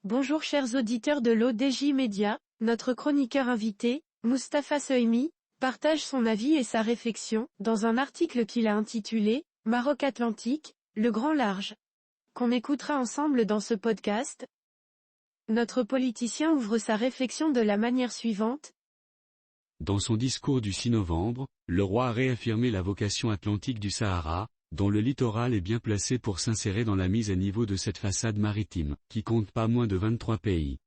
Bonjour chers auditeurs de l'ODJ Média, notre chroniqueur invité, Mustapha Sohimi, partage son avis et sa réflexion, dans un article qu'il a intitulé « Maroc Atlantique, le grand large », qu'on écoutera ensemble dans ce podcast. Notre politicien ouvre sa réflexion de la manière suivante. Dans son discours du 6 novembre, le roi a réaffirmé la vocation atlantique du Sahara, dont le littoral est bien placé pour s'insérer dans la mise à niveau de cette façade maritime, qui compte pas moins de 23 pays.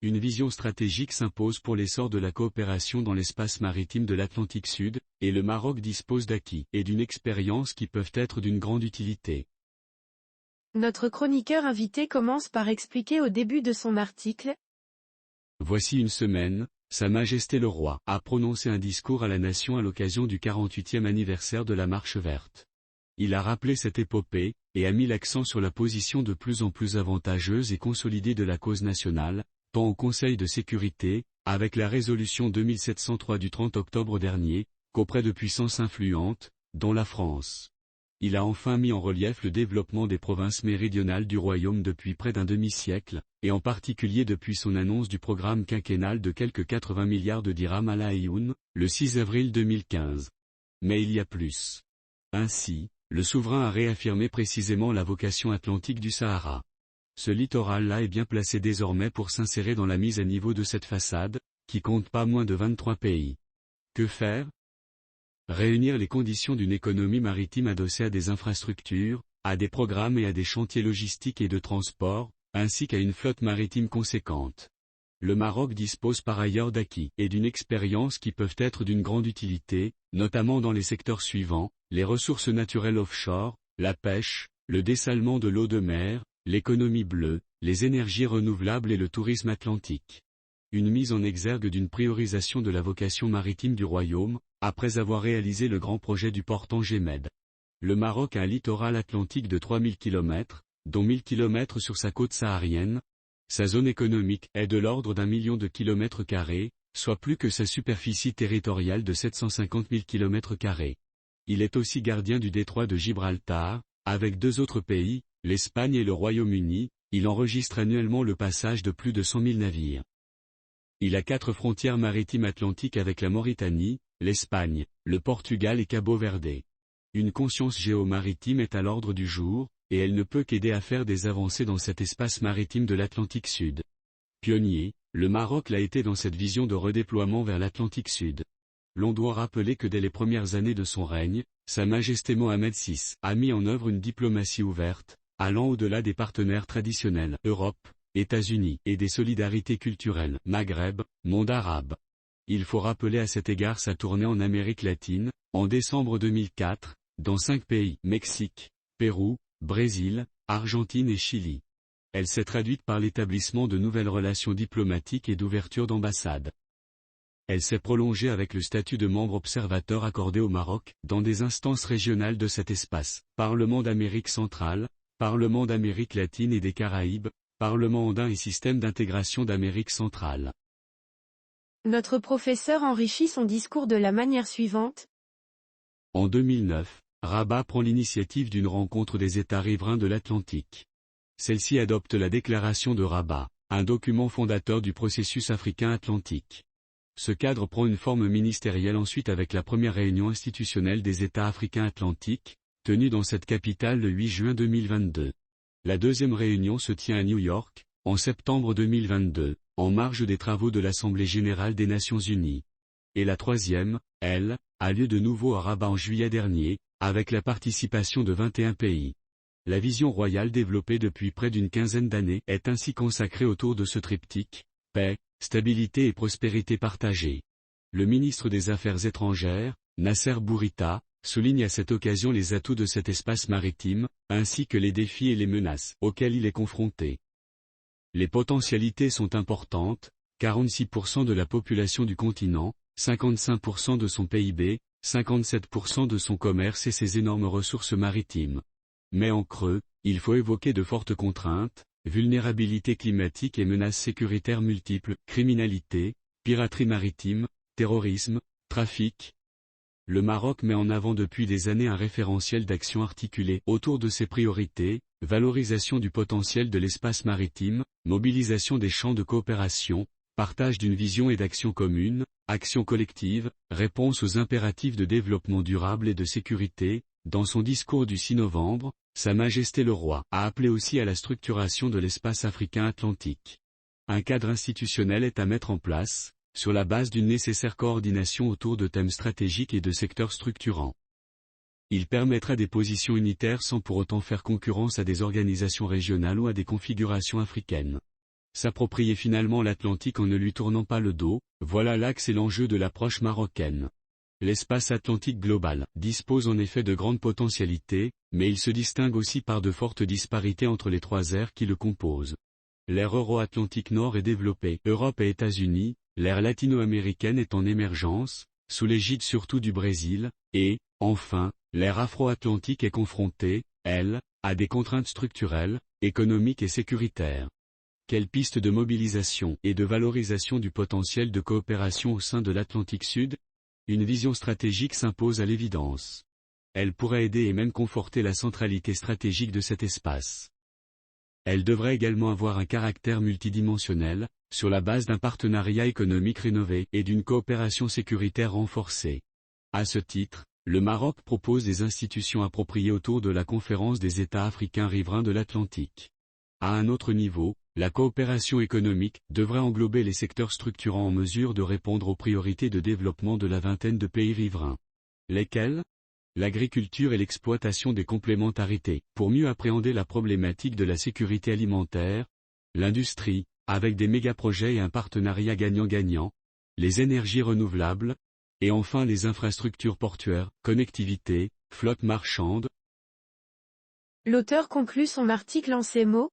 Une vision stratégique s'impose pour l'essor de la coopération dans l'espace maritime de l'Atlantique Sud, et le Maroc dispose d'acquis et d'une expérience qui peuvent être d'une grande utilité. Notre chroniqueur invité commence par expliquer au début de son article. Voici une semaine, Sa Majesté le Roi a prononcé un discours à la nation à l'occasion du 48e anniversaire de la Marche verte. Il a rappelé cette épopée, et a mis l'accent sur la position de plus en plus avantageuse et consolidée de la cause nationale, tant au Conseil de sécurité, avec la résolution 2703 du 30 octobre dernier, qu'auprès de puissances influentes, dont la France. Il a enfin mis en relief le développement des provinces méridionales du royaume depuis près d'un demi-siècle, et en particulier depuis son annonce du programme quinquennal de quelques 80 milliards de dirhams à la Aïoun, le 6 avril 2015. Mais il y a plus. Ainsi, le souverain a réaffirmé précisément la vocation atlantique du Sahara. Ce littoral-là est bien placé désormais pour s'insérer dans la mise à niveau de cette façade, qui compte pas moins de 23 pays. Que faire ? Réunir les conditions d'une économie maritime adossée à des infrastructures, à des programmes et à des chantiers logistiques et de transport, ainsi qu'à une flotte maritime conséquente. Le Maroc dispose par ailleurs d'acquis et d'une expérience qui peuvent être d'une grande utilité, notamment dans les secteurs suivants, les ressources naturelles offshore, la pêche, le dessalement de l'eau de mer, l'économie bleue, les énergies renouvelables et le tourisme atlantique. Une mise en exergue d'une priorisation de la vocation maritime du royaume, après avoir réalisé le grand projet du port Tanger-Med. Le Maroc a un littoral atlantique de 3000 km, dont 1000 km sur sa côte saharienne. Sa zone économique est de l'ordre d'1 million de km², soit plus que sa superficie territoriale de 750 000 km². Il est aussi gardien du détroit de Gibraltar, avec deux autres pays, l'Espagne et le Royaume-Uni. Il enregistre annuellement le passage de plus de 100 000 navires. Il a 4 frontières maritimes atlantiques avec la Mauritanie, l'Espagne, le Portugal et Cabo Verde. Une conscience géomaritime est à l'ordre du jour, et elle ne peut qu'aider à faire des avancées dans cet espace maritime de l'Atlantique Sud. Pionnier, le Maroc l'a été dans cette vision de redéploiement vers l'Atlantique Sud. L'on doit rappeler que dès les premières années de son règne, Sa Majesté Mohamed VI a mis en œuvre une diplomatie ouverte, allant au-delà des partenaires traditionnels, Europe, États-Unis, et des solidarités culturelles, Maghreb, monde arabe. Il faut rappeler à cet égard sa tournée en Amérique latine, en décembre 2004, dans 5 pays, Mexique, Pérou, Brésil, Argentine et Chili. Elle s'est traduite par l'établissement de nouvelles relations diplomatiques et d'ouverture d'ambassades. Elle s'est prolongée avec le statut de membre observateur accordé au Maroc, dans des instances régionales de cet espace, Parlement d'Amérique centrale, Parlement d'Amérique latine et des Caraïbes, Parlement andin et système d'intégration d'Amérique centrale. Notre professeur enrichit son discours de la manière suivante. En 2009, Rabat prend l'initiative d'une rencontre des États riverains de l'Atlantique. Celle-ci adopte la déclaration de Rabat, un document fondateur du processus africain atlantique. Ce cadre prend une forme ministérielle ensuite avec la première réunion institutionnelle des États africains atlantiques, tenue dans cette capitale le 8 juin 2022. La deuxième réunion se tient à New York, en septembre 2022, en marge des travaux de l'Assemblée générale des Nations unies. Et la troisième, elle, a lieu de nouveau à Rabat en juillet dernier, avec la participation de 21 pays. La vision royale développée depuis près d'une quinzaine d'années est ainsi consacrée autour de ce triptyque, paix, stabilité et prospérité partagée. Le ministre des Affaires étrangères, Nasser Bourita, souligne à cette occasion les atouts de cet espace maritime, ainsi que les défis et les menaces auxquels il est confronté. Les potentialités sont importantes, 46% de la population du continent, 55% de son PIB, 57% de son commerce et ses énormes ressources maritimes. Mais en creux, il faut évoquer de fortes contraintes, vulnérabilité climatique et menaces sécuritaires multiples, criminalité, piraterie maritime, terrorisme, trafic. Le Maroc met en avant depuis des années un référentiel d'action articulé autour de ses priorités, valorisation du potentiel de l'espace maritime, mobilisation des champs de coopération, partage d'une vision et d'action commune, action collective, réponse aux impératifs de développement durable et de sécurité. Dans son discours du 6 novembre, Sa Majesté le Roi a appelé aussi à la structuration de l'espace africain atlantique. Un cadre institutionnel est à mettre en place, sur la base d'une nécessaire coordination autour de thèmes stratégiques et de secteurs structurants. Il permettra des positions unitaires sans pour autant faire concurrence à des organisations régionales ou à des configurations africaines. S'approprier finalement l'Atlantique en ne lui tournant pas le dos, voilà l'axe et l'enjeu de l'approche marocaine. L'espace atlantique global dispose en effet de grandes potentialités, mais il se distingue aussi par de fortes disparités entre les trois aires qui le composent. L'aire euro-atlantique nord est développée, Europe et États-Unis, l'aire latino-américaine est en émergence, sous l'égide surtout du Brésil, et, enfin, l'aire afro-atlantique est confrontée, elle, à des contraintes structurelles, économiques et sécuritaires. Quelle piste de mobilisation et de valorisation du potentiel de coopération au sein de l'Atlantique Sud? Une vision stratégique s'impose à l'évidence. Elle pourrait aider et même conforter la centralité stratégique de cet espace. Elle devrait également avoir un caractère multidimensionnel, sur la base d'un partenariat économique rénové et d'une coopération sécuritaire renforcée. À ce titre, le Maroc propose des institutions appropriées autour de la conférence des États africains riverains de l'Atlantique. À un autre niveau, la coopération économique devrait englober les secteurs structurants en mesure de répondre aux priorités de développement de la vingtaine de pays riverains. Lesquels? L'agriculture et l'exploitation des complémentarités, pour mieux appréhender la problématique de la sécurité alimentaire, l'industrie, avec des mégaprojets et un partenariat gagnant-gagnant, les énergies renouvelables, et enfin les infrastructures portuaires, connectivité, flotte marchande. L'auteur conclut son article en ces mots.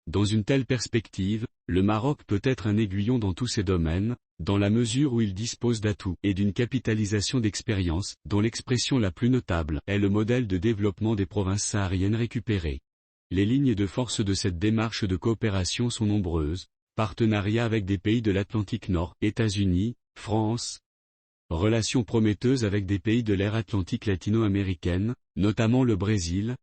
Dans une telle perspective, le Maroc peut être un aiguillon dans tous ces domaines, dans la mesure où il dispose d'atouts et d'une capitalisation d'expérience, dont l'expression la plus notable est le modèle de développement des provinces sahariennes récupérées. Les lignes de force de cette démarche de coopération sont nombreuses, partenariat avec des pays de l'Atlantique Nord, États-Unis, France, relations prometteuses avec des pays de l'ère atlantique latino-américaine, notamment le Brésil,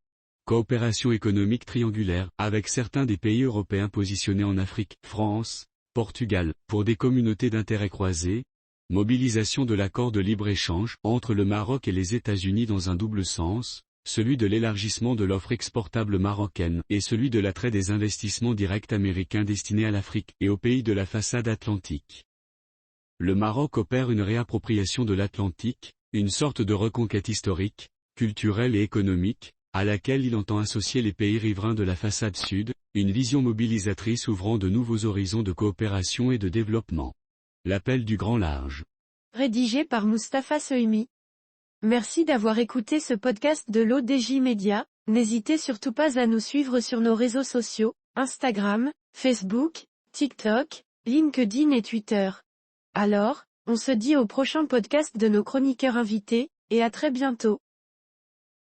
coopération économique triangulaire, avec certains des pays européens positionnés en Afrique, France, Portugal, pour des communautés d'intérêts croisés, mobilisation de l'accord de libre-échange entre le Maroc et les États-Unis dans un double sens, celui de l'élargissement de l'offre exportable marocaine et celui de l'attrait des investissements directs américains destinés à l'Afrique et aux pays de la façade atlantique. Le Maroc opère une réappropriation de l'Atlantique, une sorte de reconquête historique, culturelle et économique, à laquelle il entend associer les pays riverains de la façade sud, une vision mobilisatrice ouvrant de nouveaux horizons de coopération et de développement. L'appel du grand large. Rédigé par Mustapha Sohimi. Merci d'avoir écouté ce podcast de l'ODJ Média. N'hésitez surtout pas à nous suivre sur nos réseaux sociaux, Instagram, Facebook, TikTok, LinkedIn et Twitter. Alors, on se dit au prochain podcast de nos chroniqueurs invités, et à très bientôt.